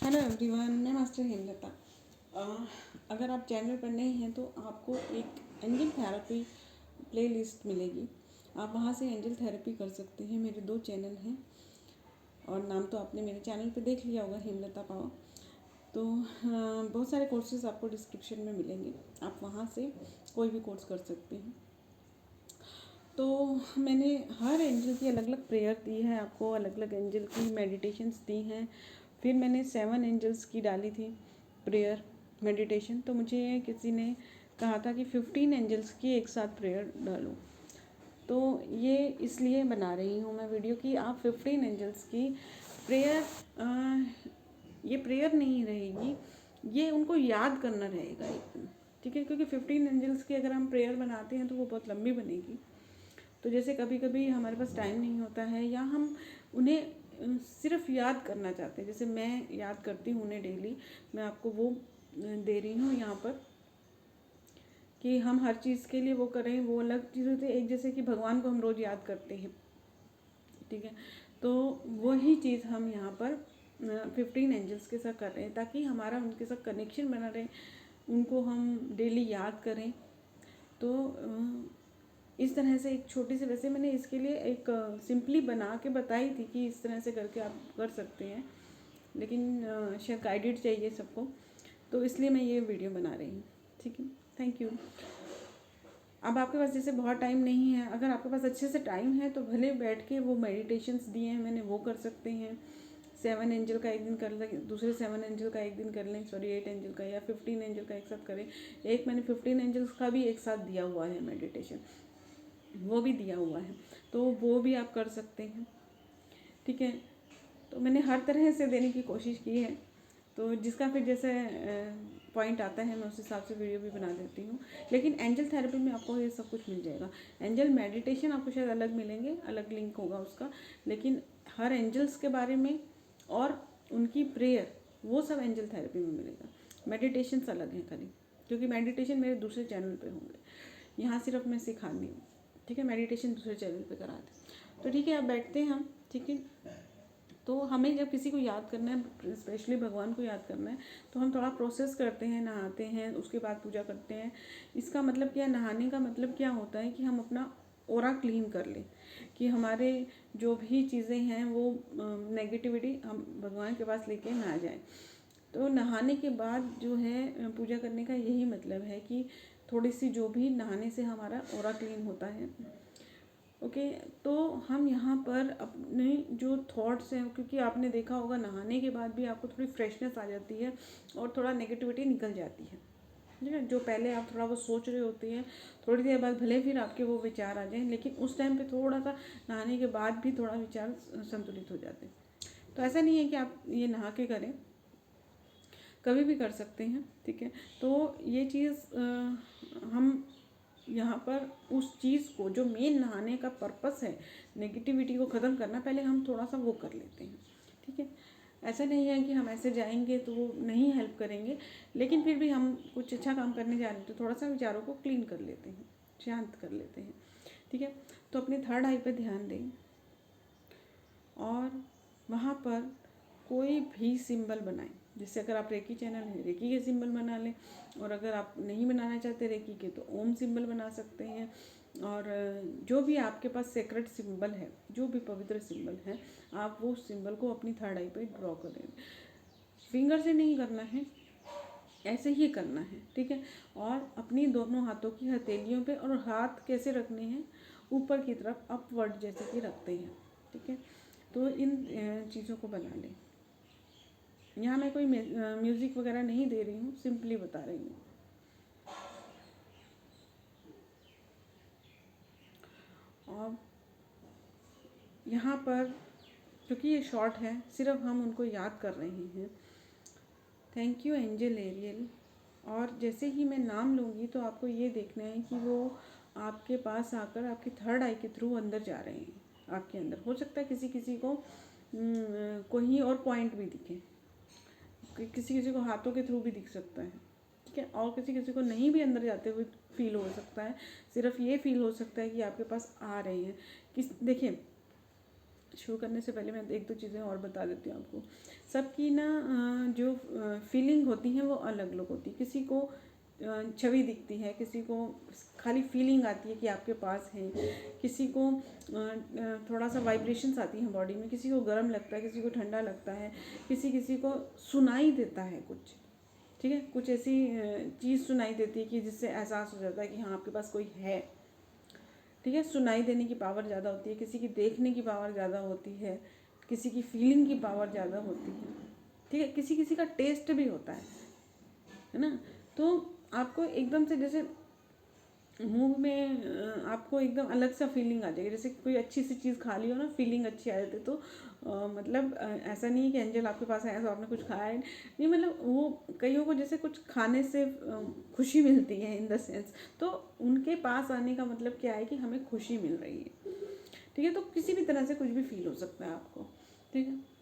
Hello everyone, मैं master Hemlata. अगर आप चैनल पर नए हैं तो आपको एक एंजल थेरेपी प्लेलिस्ट मिलेगी। आप वहां से एंजल थेरेपी कर सकते हैं। मेरे 2 चैनल हैं और नाम तो आपने मेरे चैनल पे देख लिया होगा, हेमलता पावर। तो बहुत सारे कोर्सेज आपको डिस्क्रिप्शन में मिलेंगे। आप वहां से कोई भी कोर्स कर सकते हैं। तो मैंने हर एंजल की अलग अलग प्रेयर दी है, आपको अलग अलग एंजल की मेडिटेशंस दी हैं। फिर मैंने 7 एंजल्स की डाली थी प्रेयर मेडिटेशन। तो मुझे किसी ने कहा था कि 15 एंजल्स की एक साथ प्रेयर डालो। तो ये इसलिए बना रही हूँ मैं वीडियो कि आप 15 एंजल्स की प्रेयर, ये प्रेयर नहीं रहेगी, ये उनको याद करना रहेगा एक दिन, ठीक है। क्योंकि 15 एंजल्स की अगर हम प्रेयर बनाते हैं तो वो बहुत लंबी बनेगी। तो जैसे कभी कभी हमारे पास टाइम नहीं होता है या हम उन्हें सिर्फ याद करना चाहते हैं, जैसे मैं याद करती हूँ उन्हें डेली, मैं आपको वो दे रही हूँ यहाँ पर कि हम हर चीज़ के लिए वो करें, वो अलग चीज़ होती है। एक जैसे कि भगवान को हम रोज़ याद करते हैं, ठीक है। तो वही चीज़ हम यहाँ पर 15 एंजल्स के साथ कर रहे हैं, ताकि हमारा उनके साथ कनेक्शन बना रहे, उनको हम डेली याद करें। तो इस तरह से एक छोटी सी, वैसे मैंने इसके लिए एक सिंपली बना के बताई थी कि इस तरह से करके आप कर सकते हैं, लेकिन शायद गाइडेड चाहिए सबको, तो इसलिए मैं ये वीडियो बना रही हूँ, ठीक है। Thank you. अब आपके पास जैसे बहुत टाइम नहीं है, अगर आपके पास अच्छे से टाइम है तो भले बैठ के वो मेडिटेशंस दिए हैं मैंने, वो कर सकते हैं। 7 एंजल का एक दिन कर लें, दूसरे 7 एंजल का एक दिन कर लें, 8 एंजल का या 15 एंजल का एक साथ करें। एक मैंने 15 एंजल्स का भी एक साथ दिया हुआ है मेडिटेशन, वो भी दिया हुआ है, तो वो भी आप कर सकते हैं, ठीक है। तो मैंने हर तरह से देने की कोशिश की है, तो जिसका फिर जैसे पॉइंट आता है मैं उस हिसाब से वीडियो भी बना देती हूँ। लेकिन एंजल थेरेपी में आपको ये सब कुछ मिल जाएगा। एंजल मेडिटेशन आपको शायद अलग मिलेंगे, अलग लिंक होगा उसका, लेकिन हर एंजल्स के बारे में और उनकी प्रेयर वो सब एंजल थेरेपी में मिलेगा। मेडिटेशंस अलग हैं खाली, क्योंकि मेडिटेशन मेरे दूसरे चैनल पे होंगे, यहाँ सिर्फ मैं सिखानी हूँ, ठीक है। मेडिटेशन दूसरे चैनल पे कराते, तो ठीक है। अब बैठते हैं हम, ठीक है। तो हमें जब किसी को याद करना है, स्पेशली भगवान को याद करना है, तो हम थोड़ा प्रोसेस करते हैं, नहाते हैं, उसके बाद पूजा करते हैं। इसका मतलब क्या, नहाने का मतलब क्या होता है कि हम अपना ओरा क्लीन कर लें, कि हमारे जो भी चीज़ें हैं वो नेगेटिविटी हम भगवान के पास लेके ना जाए। तो नहाने के बाद जो है पूजा करने का यही मतलब है कि थोड़ी सी जो भी नहाने से हमारा ओरा क्लीन होता है, ओके। तो हम यहाँ पर अपने जो थॉट्स हैं, क्योंकि आपने देखा होगा नहाने के बाद भी आपको थोड़ी फ्रेशनेस आ जाती है और थोड़ा नेगेटिविटी निकल जाती है, ठीक है। जो पहले आप थोड़ा वो सोच रहे होते हैं, थोड़ी देर बाद भले फिर आपके वो विचार आ जाएं, लेकिन उस टाइम पे थोड़ा सा नहाने के बाद भी थोड़ा विचार संतुलित हो जाते हैं। तो ऐसा नहीं है कि आप ये नहा के करें, कभी भी कर सकते हैं, ठीक है। तो ये चीज़ हम यहाँ पर उस चीज़ को, जो मेन नहाने का पर्पस है नेगेटिविटी को ख़त्म करना, पहले हम थोड़ा सा वो कर लेते हैं, ठीक है। ऐसा नहीं है कि हम ऐसे जाएंगे तो वो नहीं हेल्प करेंगे, लेकिन फिर भी हम कुछ अच्छा काम करने जा रहे हैं तो थोड़ा सा विचारों को क्लीन कर लेते हैं, शांत कर लेते हैं, ठीक है। तो अपने थर्ड आई पे ध्यान दें और वहाँ पर कोई भी सिंबल बनाएं। जैसे अगर आप रेकी चैनल है, रेकी के सिंबल बना लें, और अगर आप नहीं बनाना चाहते रेकी के तो ओम सिंबल बना सकते हैं। और जो भी आपके पास सेक्रेट सिंबल है, जो भी पवित्र सिंबल है, आप वो सिंबल को अपनी थर्ड आई पे ड्रॉ करें। फिंगर से नहीं करना है, ऐसे ही करना है, ठीक है। और अपनी दोनों हाथों की हथेलियों पे, और हाथ कैसे रखने हैं, ऊपर की तरफ अपवर्ड जैसे कि रखते हैं, ठीक है। तो इन चीज़ों को बना लें। यहाँ मैं कोई म्यूज़िक वगैरह नहीं दे रही हूँ, सिंपली बता रही हूँ। और यहाँ पर क्योंकि ये शॉर्ट है, सिर्फ हम उनको याद कर रहे हैं। Thank you Angel Ariel. और जैसे ही मैं नाम लूँगी तो आपको ये देखना है कि वो आपके पास आकर आपकी थर्ड आई के थ्रू अंदर जा रहे हैं आपके अंदर। हो सकता है किसी किसी को कोई और पॉइंट भी दिखे, किसी किसी को हाथों के थ्रू भी दिख सकता है, ठीक है। और किसी किसी को नहीं भी अंदर जाते हुए फील हो सकता है, सिर्फ ये फील हो सकता है कि आपके पास आ रहे हैं। देखिए, शुरू करने से पहले मैं एक दो चीज़ें और बता देती हूँ आपको। सबकी ना जो फीलिंग होती है वो अलग अलग होती है। किसी को छवि दिखती है, किसी को खाली फीलिंग आती है कि आपके पास है, किसी को थोड़ा सा वाइब्रेशंस आती हैं बॉडी में, किसी को गर्म लगता है, किसी को ठंडा लगता है, किसी किसी को सुनाई देता है कुछ, ठीक है, कुछ ऐसी चीज़ सुनाई देती है कि जिससे एहसास हो जाता है कि हाँ आपके पास कोई है, ठीक है। सुनाई देने की पावर ज़्यादा होती है, किसी की देखने की पावर ज़्यादा होती है, किसी की फीलिंग की पावर ज़्यादा होती है, ठीक है। किसी किसी का टेस्ट भी होता है ना। तो आपको एकदम से जैसे मुंह में आपको एकदम अलग सा फीलिंग आ जाएगी, जैसे कोई अच्छी सी चीज़ खा ली हो ना, फीलिंग अच्छी आ जाती है। तो मतलब ऐसा नहीं है कि एंजल आपके पास आया तो आपने कुछ खाया है नहीं, मतलब वो कईयों को जैसे कुछ खाने से खुशी मिलती है इन द सेंस, तो उनके पास आने का मतलब क्या है कि हमें खुशी मिल रही है, ठीक है। तो किसी भी तरह से कुछ भी फील हो सकता है आपको, ठीक है।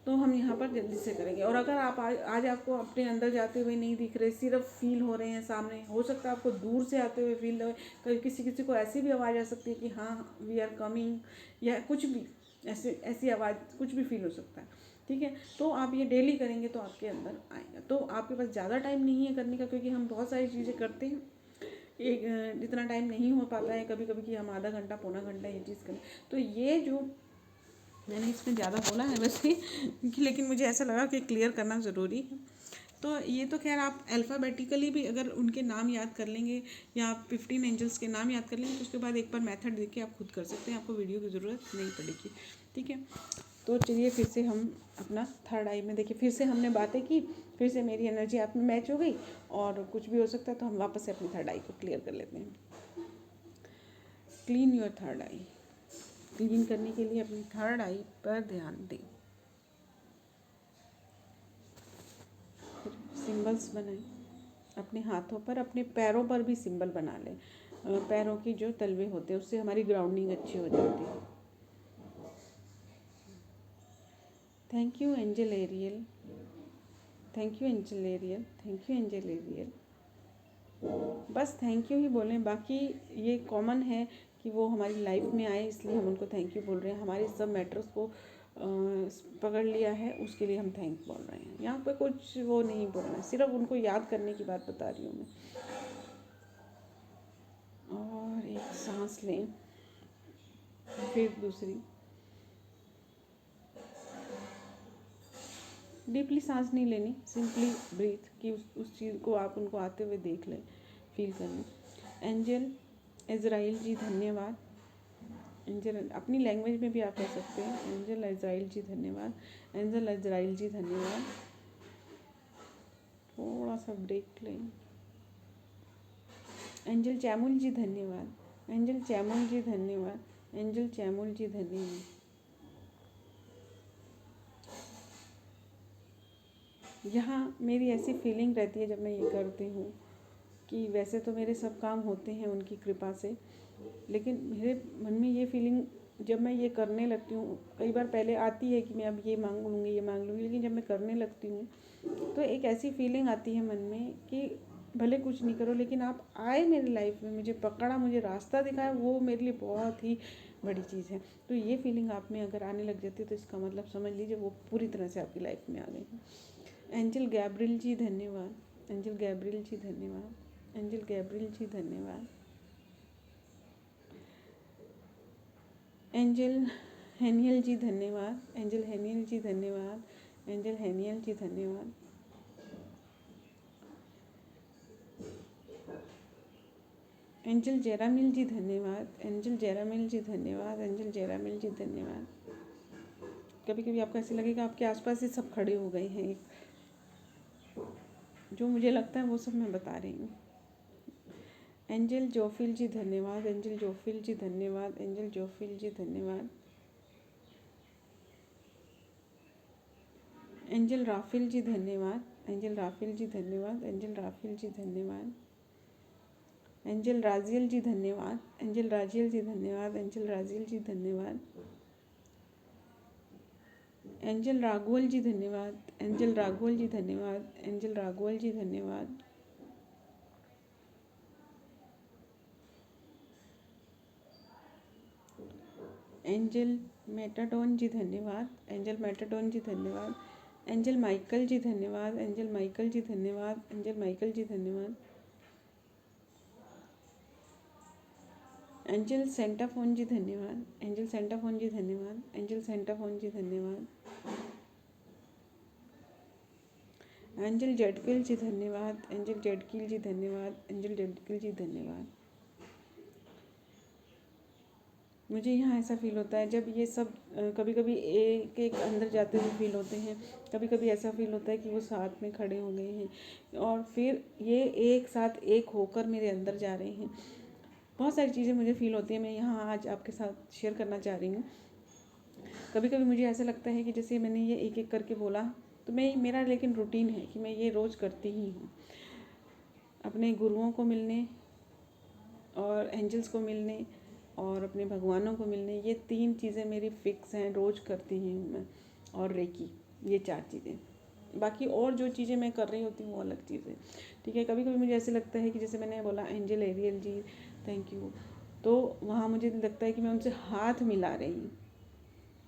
तो हम यहाँ पर जल्दी से करेंगे। और अगर आप आज आपको अपने अंदर जाते हुए नहीं दिख रहे, सिर्फ फील हो रहे हैं सामने, हो सकता है आपको दूर से आते हुए फील हो, कभी किसी किसी को ऐसी भी आवाज़ आ सकती है कि हाँ वी आर कमिंग, या कुछ भी ऐसी आवाज़, कुछ भी फील हो सकता है, ठीक है। तो आप ये डेली करेंगे तो आपके अंदर आएगा। तो आपके पास ज़्यादा टाइम नहीं है करने का, क्योंकि हम बहुत सारी चीज़ें करते हैं, एक जितना टाइम नहीं हो पाता है कभी कभी कि हम आधा घंटा पौना घंटा ये चीज़ करें। तो ये जो मैंने इसमें ज़्यादा बोला है वैसे लेकिन मुझे ऐसा लगा कि क्लियर करना ज़रूरी है। तो ये तो खैर आप अल्फ़ाबेटिकली भी अगर उनके नाम याद कर लेंगे, या आप 15 एंजल्स के नाम याद कर लेंगे, तो उसके बाद एक बार मेथड देख के आप खुद कर सकते हैं, आपको वीडियो की ज़रूरत नहीं पड़ेगी, ठीक है। तो चलिए फिर से हम अपना थर्ड आई में देखिए, फिर से हमने बातें की, फिर से मेरी एनर्जी आप में मैच हो गई, और कुछ भी हो सकता है तो हम वापस से अपनी थर्ड आई को क्लियर कर लेते हैं। Clean your third I. Clean करने के लिए अपनी थर्ड आई पर ध्यान दें। फिर सिंबल्स बनाएं अपने हाथों पर, अपने पैरों पर भी सिंबल बना लें। पैरों की जो तलवे होते हैं उससे हमारी ग्राउंडिंग अच्छी हो जाती है। Thank you Angel Ariel, thank you Angel Ariel, thank you Angel Ariel. बस थैंक यू ही बोलें, बाकी ये कॉमन है कि वो हमारी लाइफ में आए इसलिए हम उनको थैंक यू बोल रहे हैं। हमारे सब मैटर्स को पकड़ लिया है उसके लिए हम थैंक बोल रहे हैं। यहाँ पे कुछ वो नहीं बोल रहे हैं, सिर्फ उनको याद करने की बात बता रही हूँ मैं। और एक सांस लें, फिर दूसरी। डीपली सांस नहीं लेनी, सिंपली ब्रीथ, कि उस चीज़ को आप उनको आते हुए देख लें, फील कर लें। एंजल इज़राइल जी धन्यवाद। एंजल अपनी लैंग्वेज में भी आप कह सकते हैं। एंजल इज़राइल जी धन्यवाद, एंजल इज़राइल जी धन्यवाद। थोड़ा सा ब्रेक लें। एंजल चैमुल जी धन्यवाद, एंजल चैमुल जी धन्यवाद, एंजल चैमुल जी धन्यवाद। यहाँ मेरी ऐसी फीलिंग रहती है जब मैं ये करती हूँ कि वैसे तो मेरे सब काम होते हैं उनकी कृपा से, लेकिन मेरे मन में ये फीलिंग जब मैं ये करने लगती हूँ, कई बार पहले आती है कि मैं अब ये मांग लूँगी ये मांग लूँगी, लेकिन जब मैं करने लगती हूँ तो एक ऐसी फीलिंग आती है मन में कि भले कुछ नहीं करो लेकिन आप आए मेरी लाइफ में, मुझे पकड़ा, मुझे रास्ता दिखाया, वो मेरे लिए बहुत ही बड़ी चीज़ है। तो ये फीलिंग आप में अगर आने लग जाती है तो इसका मतलब समझ लीजिए वो पूरी तरह से आपकी लाइफ में आ गई है। एंजल गैब्रियल जी धन्यवाद, एंजल गैब्रियल जी धन्यवाद, एंजल गैब्रियल जी धन्यवाद। एंजल हैनियल जी धन्यवाद, एंजल हैनियल जी धन्यवाद, एंजल हैनियल जी धन्यवाद। एंजल जेरामिल जी धन्यवाद, एंजल जेरामिल जी धन्यवाद, एंजल जेरामिल जी धन्यवाद। कभी कभी आपको ऐसे लगेगा आपके आसपास ही सब खड़े हो गए हैं, जो मुझे लगता है वो सब मैं बता रही हूँ। एंजल जोफिल जी धन्यवाद, एंजल जोफिल जी धन्यवाद, एंजल जोफिल जी धन्यवाद। एंजल राफिल जी धन्यवाद, एंजल राफिल जी धन्यवाद, एंजल राफिल जी धन्यवाद। एंजल राजियल जी धन्यवाद, एंजल राजियल जी धन्यवाद, एंजल राजियल जी धन्यवाद। एंजल राघवल जी धन्यवाद, एंजल राघवल जी धन्यवाद, एंजल राघवल जी धन्यवाद। एंजल मेटाडोन जी धन्यवाद, एंजल मेटाडोन जी धन्यवाद, एंजल माइकल जी धन्यवाद, एंजल माइकल जी धन्यवाद, एंजल माइकल जी धन्यवाद, एंजल सेंटाफोन जी धन्यवाद, एंजल सेंटाफोन जी धन्यवाद, एंजल सेंटाफोन जी धन्यवाद, एंजल जेडकिल जी धन्यवाद, एंजल जेडकिल जी धन्यवाद, एंजल जेडकिल जी धन्यवाद। मुझे यहाँ ऐसा फील होता है जब ये सब कभी कभी एक एक अंदर जाते हुए फील होते हैं, कभी कभी ऐसा फील होता है कि वो साथ में खड़े हो गए हैं और फिर ये एक साथ एक होकर मेरे अंदर जा रहे हैं। बहुत सारी चीज़ें मुझे फील होती हैं, मैं यहाँ आज आपके साथ शेयर करना चाह रही हूँ। कभी कभी मुझे ऐसा लगता है कि जैसे मैंने ये एक एक करके बोला, तो मैं मेरा लेकिन रूटीन है कि मैं ये रोज़ करती ही हूँ। अपने गुरुओं को मिलने और एंजल्स को मिलने और अपने भगवानों को मिलने, ये 3 चीज़ें मेरी फिक्स हैं, रोज़ करती ही हूँ मैं। और रेकी, ये 4 चीज़ें। बाकी और जो चीज़ें मैं कर रही होती हूँ वो अलग चीज़ें, ठीक है। कभी कभी मुझे ऐसे लगता है कि जैसे मैंने बोला Angel Ariel ji thank you, तो वहाँ मुझे लगता है कि मैं उनसे हाथ मिला रही हूँ,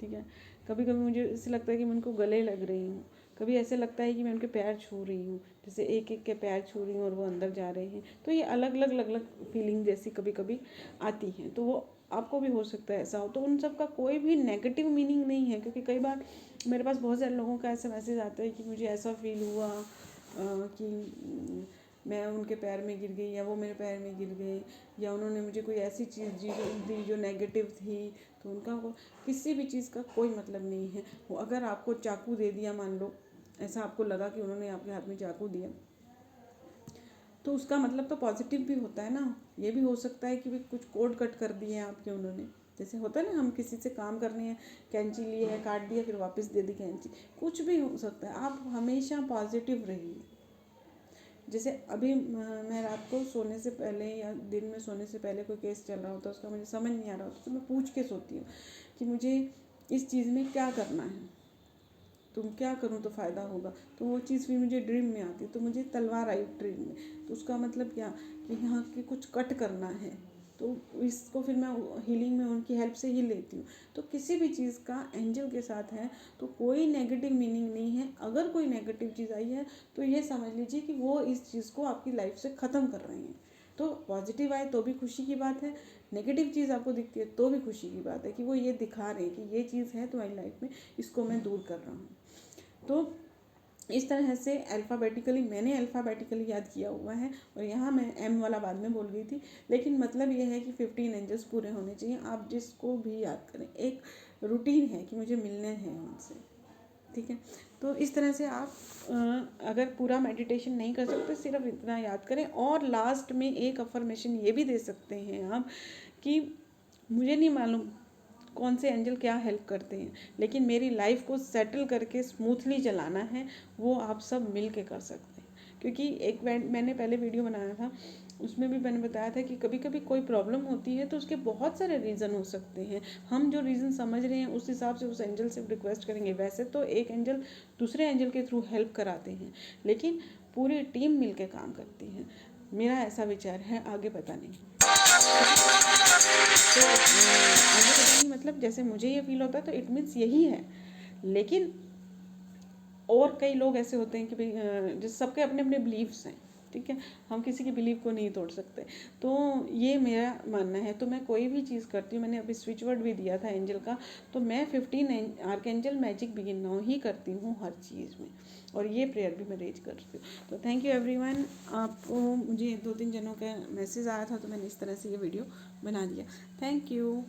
ठीक है। कभी कभी मुझे ऐसे लगता है कि मैं उनको गले लग रही हूँ, कभी ऐसे लगता है कि मैं उनके पैर छू रही हूँ, जैसे एक एक के पैर छू रही हूँ और वो अंदर जा रहे हैं। तो ये अलग अलग अलग अलग फीलिंग जैसी कभी कभी आती हैं, तो वो आपको भी हो सकता है ऐसा हो। तो उन सब का कोई भी नेगेटिव मीनिंग नहीं है, क्योंकि कई बार मेरे पास बहुत सारे लोगों का ऐसा मैसेज आता है कि मुझे ऐसा फील हुआ कि मैं उनके पैर में गिर गई या वो मेरे पैर में गिर गए, या उन्होंने मुझे कोई ऐसी चीज़ दी जो नेगेटिव थी। तो उनका किसी भी चीज़ का कोई मतलब नहीं है। वो अगर आपको चाकू दे दिया, मान लो ऐसा आपको लगा कि उन्होंने आपके हाथ में चाकू दिया, तो उसका मतलब तो पॉजिटिव भी होता है ना। ये भी हो सकता है कि भी कुछ कोड कट कर दिए आपके उन्होंने, जैसे होता है ना, हम किसी से काम करने हैं, कैंची लिए है, काट दिया, फिर वापस दे दी कैंची, कुछ भी हो सकता है। आप हमेशा पॉजिटिव रहिए। जैसे अभी मैं रात को सोने से पहले या दिन में सोने से पहले कोई केस चल रहा होता है, उसका मुझे समझ नहीं आ रहा होता, तो मैं पूछ के सोती हूँ कि मुझे इस चीज़ में क्या करना है, तुम क्या करूँ तो फ़ायदा होगा। तो वो चीज़ भी मुझे ड्रीम में आती, तो मुझे तलवार आई ड्रीम में, तो उसका मतलब क्या कि यहाँ के कुछ कट करना है, तो इसको फिर मैं हीलिंग में उनकी हेल्प से ही लेती हूँ। तो किसी भी चीज़ का एंजल के साथ है तो कोई नेगेटिव मीनिंग नहीं है। अगर कोई नेगेटिव चीज़ आई है तो ये समझ लीजिए कि वो इस चीज़ को आपकी लाइफ से ख़त्म कर रहे हैं। तो पॉजिटिव आए तो भी खुशी की बात है, नेगेटिव चीज़ आपको दिखती है तो भी खुशी की बात है कि वो ये दिखा रहे हैं कि ये चीज़ है तुम्हारी लाइफ में, इसको मैं दूर कर रहा हूँ। तो इस तरह से अल्फ़ाबेटिकली मैंने अल्फ़ाबेटिकली याद किया हुआ है, और यहाँ मैं एम वाला बाद में बोल गई थी, लेकिन मतलब ये है कि 15 एंजल्स पूरे होने चाहिए। आप जिसको भी याद करें, एक रूटीन है कि मुझे मिलने हैं उनसे, ठीक है। तो इस तरह से आप अगर पूरा मेडिटेशन नहीं कर सकते, सिर्फ इतना याद करें। और लास्ट में एक अफर्मेशन ये भी दे सकते हैं आप कि मुझे नहीं मालूम कौन से एंजल क्या हेल्प करते हैं, लेकिन मेरी लाइफ को सेटल करके स्मूथली चलाना है, वो आप सब मिल के कर सकते हैं। क्योंकि एक मैंने पहले वीडियो बनाया था, उसमें भी मैंने बताया था कि कभी कभी कोई प्रॉब्लम होती है तो उसके बहुत सारे रीज़न हो सकते हैं। हम जो रीज़न समझ रहे हैं उस हिसाब से उस एंजल से रिक्वेस्ट करेंगे। वैसे तो एक एंजल दूसरे एंजल के थ्रू हेल्प कराते हैं, लेकिन पूरी टीम मिल के काम करती है। मेरा ऐसा विचार है, आगे पता नहीं। तो आगे पता नहीं मतलब जैसे मुझे ये फील होता है तो इट मीन्स यही है। लेकिन और कई लोग ऐसे होते हैं कि भाई जिस सबके अपने अपने बिलीव्स हैं, ठीक है, हम किसी की बिलीव को नहीं तोड़ सकते। तो ये मेरा मानना है। तो मैं कोई भी चीज़ करती हूँ, मैंने अभी स्विच वर्ड भी दिया था एंजल का, तो मैं 15 archangel magic begin now he करती हूँ हर चीज़ में, और ये प्रेयर भी मैं रेज करती हूँ। तो थैंक यू एवरीवन। आपको मुझे 2-3 जनों का मैसेज आया था तो मैंने इस तरह से ये वीडियो बना दिया। Thank you.